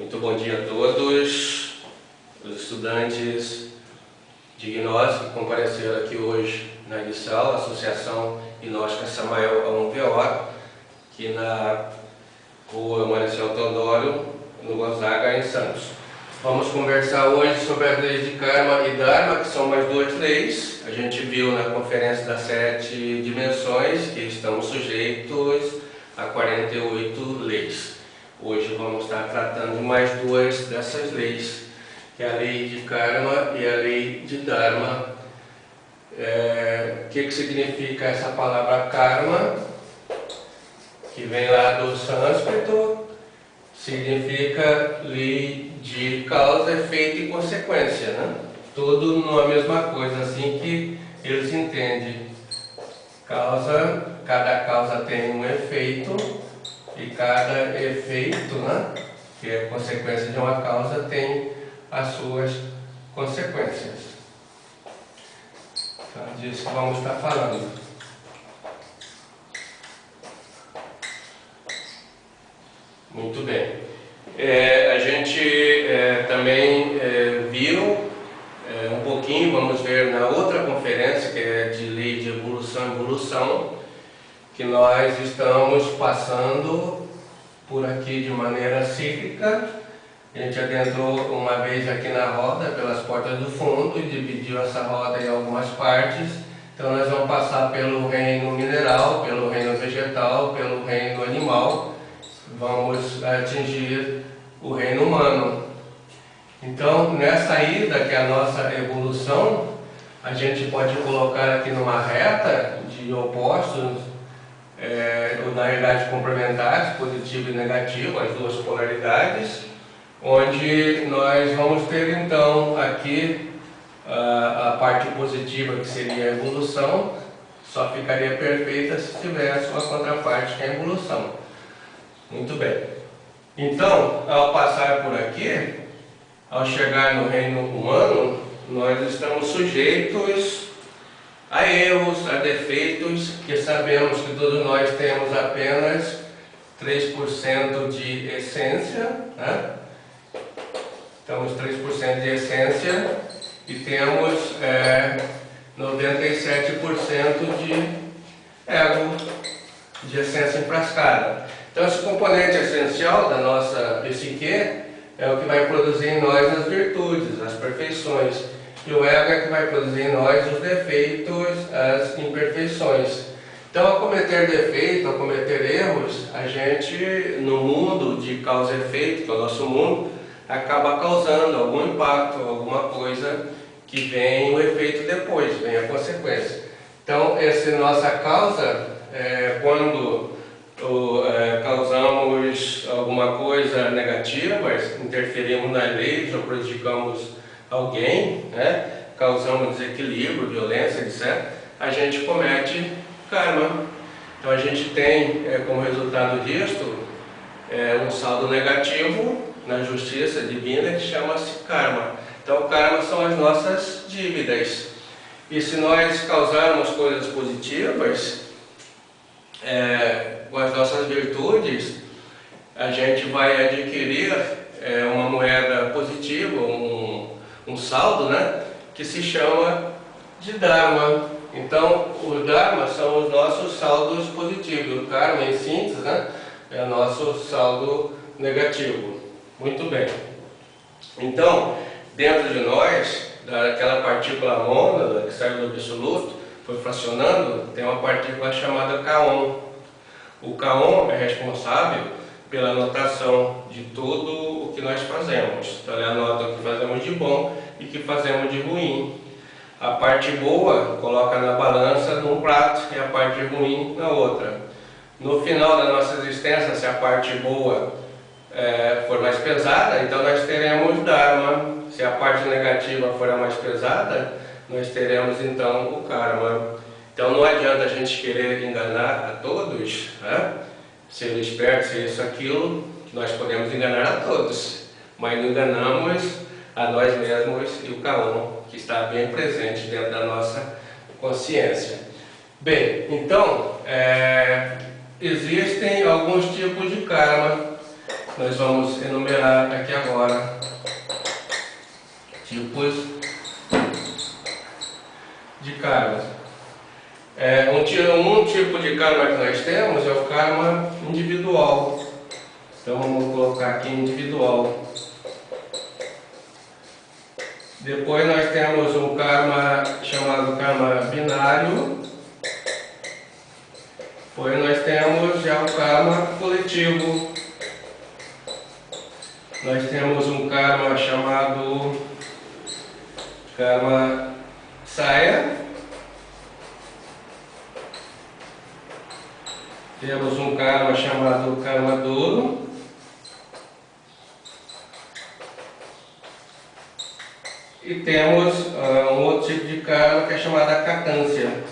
Muito bom dia a todos, os estudantes de gnose que compareceram aqui hoje na IGSAL, Associação Gnóstica Samael A1PO, aqui na rua Marechal Teodoro, no Gonzaga, em Santos. Vamos conversar hoje sobre as leis de Karma e Dharma, que são mais duas leis. A gente viu na conferência das 7 dimensões que estamos sujeitos a 48 leis. Hoje vamos estar tratando de mais duas dessas leis, que é a lei de Karma e a lei de Dharma. O que significa essa palavra Karma, que vem lá do sânscrito, significa lei de causa, efeito e consequência, né? Tudo numa mesma coisa, assim que eles entendem. Cada causa tem um efeito, e cada efeito, né, que é consequência de uma causa, tem as suas consequências. Então, disso que vamos estar falando. Muito bem. A gente também viu um pouquinho, vamos ver na outra conferência, que é de lei de evolução e involução, que nós estamos passando por aqui de maneira cíclica. A gente adentrou uma vez aqui na roda, pelas portas do fundo, e dividiu essa roda em algumas partes. Então nós vamos passar pelo reino mineral, pelo reino vegetal, pelo reino animal. Vamos atingir o reino humano. Então, nessa ida, que é a nossa evolução, a gente pode colocar aqui numa reta de opostos, ou na realidade complementares, positivo e negativo, as duas polaridades, onde nós vamos ter então aqui a parte positiva, que seria a evolução, só ficaria perfeita se tivesse uma contraparte, que é a involução. Muito bem. Então, ao passar por aqui, ao chegar no reino humano, nós estamos sujeitos a erros, a defeitos, que sabemos que todos nós temos apenas 3% de essência, né? Temos 3% de essência e temos 97% de ego, de essência enfrascada. Então, esse componente essencial da nossa psique é o que vai produzir em nós as virtudes, as perfeições. E o ego é que vai produzir em nós os defeitos, as imperfeições. Então, ao cometer defeitos, ao cometer erros, a gente, no mundo de causa e efeito, que é o nosso mundo, acaba causando algum impacto, alguma coisa que vem o efeito depois, vem a consequência. Então, essa nossa causa, quando causamos alguma coisa negativa, interferimos nas leis ou prejudicamos alguém, né? Causamos desequilíbrio, violência, etc., a gente comete karma. Então a gente tem como resultado disto um saldo negativo na justiça divina, que chama-se karma. Então o karma são as nossas dívidas. E se nós causarmos coisas positivas com as nossas virtudes, a gente vai adquirir uma moeda positiva, um saldo, né, que se chama de Dharma. Então, os Dharma são os nossos saldos positivos. O Karma, em síntese, né, é o nosso saldo negativo. Muito bem. Então, dentro de nós, daquela partícula mônada que sai do absoluto, foi fracionando, tem uma partícula chamada Kaon. O Kaon é responsável pela anotação de tudo o que nós fazemos. Então ele anota o que fazemos de bom e o que fazemos de ruim. A parte boa coloca na balança num prato e a parte ruim na outra. No final da nossa existência, se a parte boa for mais pesada, então nós teremos Dharma. Se a parte negativa for a mais pesada, nós teremos então o Karma. Então não adianta a gente querer enganar a todos, né? Ser esperto, ser isso, aquilo, nós podemos enganar a todos, mas não enganamos a nós mesmos e o Kaon, que está bem presente dentro da nossa consciência. Bem, então, existem alguns tipos de karma. nós vamos enumerar aqui agora tipos de karma. Um tipo de karma que nós temos é o karma individual. Então vamos colocar aqui individual. Depois nós temos um karma chamado karma binário. Depois nós temos já o karma coletivo. Nós temos um karma chamado karma saia. Temos um karma chamado karma duro. E temos um outro tipo de karma que é chamada catância.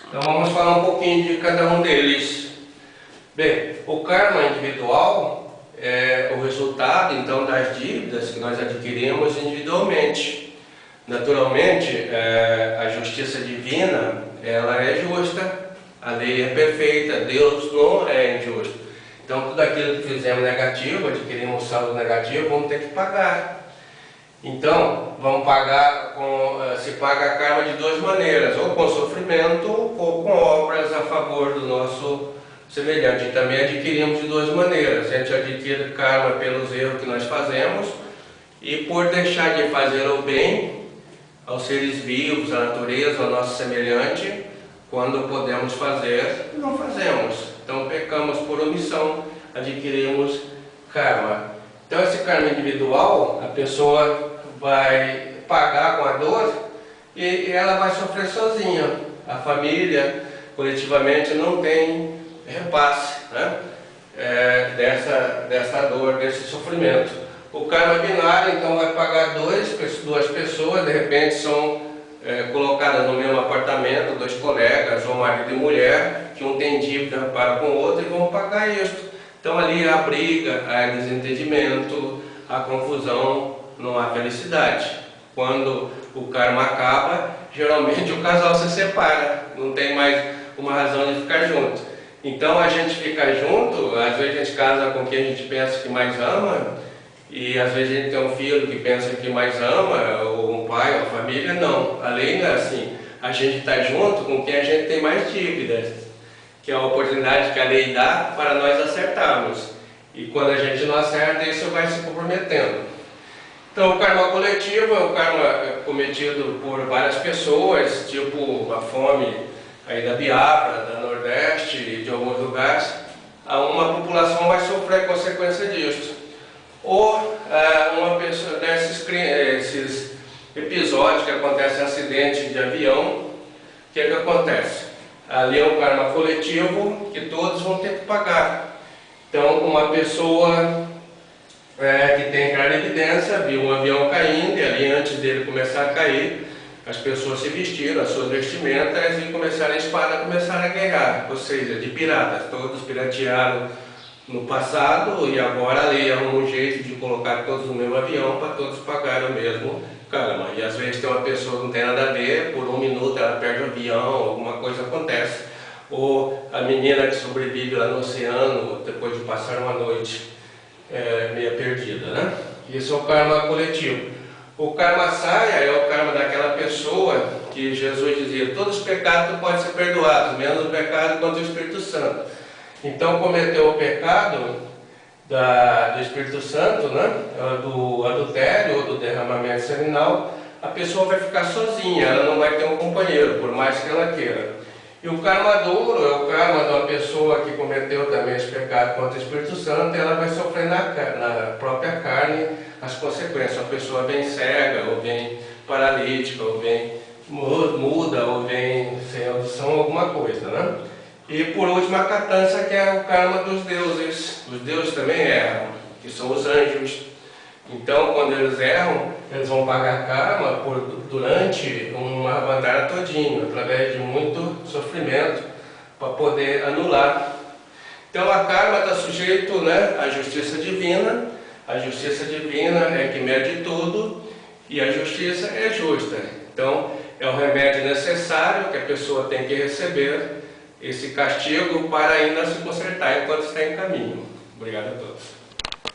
Então vamos falar um pouquinho de cada um deles. Bem, o karma individual é o resultado então das dívidas que nós adquirimos individualmente. Naturalmente, a justiça divina ela é justa, a lei é perfeita, Deus não é injusto. Então tudo aquilo que fizemos negativo, adquirimos um saldo negativo, vamos ter que pagar. Então, vamos pagar se paga a karma de duas maneiras, ou com sofrimento ou com obras a favor do nosso semelhante. E também adquirimos de duas maneiras. A gente adquire karma pelos erros que nós fazemos e por deixar de fazer o bem aos seres vivos, à natureza, ao nosso semelhante, quando podemos fazer, não fazemos. Então pecamos por omissão, adquirimos karma. Então esse karma individual, a pessoa vai pagar com a dor e ela vai sofrer sozinha. A família, coletivamente, não tem repasse, né? Dessa dor, desse sofrimento. O karma binário, então, vai pagar duas pessoas, de repente são colocadas no mesmo apartamento, dois colegas, ou marido e mulher, que um tem dívida para com o outro e vão pagar isso. Então ali há briga, há desentendimento, há confusão, não há felicidade. Quando o karma acaba, geralmente o casal se separa, não tem mais uma razão de ficar junto. Então a gente fica junto, às vezes a gente casa com quem a gente pensa que mais ama, e às vezes a gente tem um filho que pensa que mais ama, ou um pai, ou uma família, não. A lei não é assim. A gente está junto com quem a gente tem mais dívidas, que é a oportunidade que a lei dá para nós acertarmos. E quando a gente não acerta, isso vai se comprometendo. Então o karma coletivo é um karma cometido por várias pessoas, tipo a fome aí da Biafra, da Nordeste e de alguns lugares. Uma população vai sofrer consequência disso. Ou uma pessoa esses episódios que acontecem acidente de avião, o que é que acontece? Ali é um karma coletivo que todos vão ter que pagar. Então uma pessoa que tem clara evidência viu um avião caindo e ali antes dele começar a cair, as pessoas se vestiram, as suas vestimentas e começaram a guerrear, ou seja, de piratas, todos piratearam no passado e agora a lei arruma um jeito de colocar todos no mesmo avião para todos pagarem o mesmo karma. E às vezes tem uma pessoa que não tem nada a ver, por um minuto ela perde o avião, alguma coisa acontece. Ou a menina que sobrevive lá no oceano depois de passar uma noite meia perdida, né? Isso é o karma coletivo. O karma saia é o karma daquela pessoa que Jesus dizia, todos os pecados podem ser perdoados, menos o pecado contra o Espírito Santo. Então cometeu o pecado do Espírito Santo, né? Do adultério ou do derramamento seminal, a pessoa vai ficar sozinha, ela não vai ter um companheiro, por mais que ela queira. E o karma duro é o karma de uma pessoa que cometeu também esse pecado contra o Espírito Santo, ela vai sofrer na própria carne as consequências. A pessoa vem cega, ou vem paralítica, ou vem muda, ou vem sem audição, alguma coisa, né? E por último a catância, que é o karma dos deuses. Os deuses também erram, que são os anjos. Então quando eles erram, eles vão pagar karma durante uma batalha todinha, através de muito sofrimento, para poder anular. Então a karma está sujeito, né, à justiça divina. A justiça divina é que mede tudo e a justiça é justa. Então é um remédio necessário que a pessoa tem que receber esse castigo para ainda se consertar enquanto está em caminho. Obrigado a todos.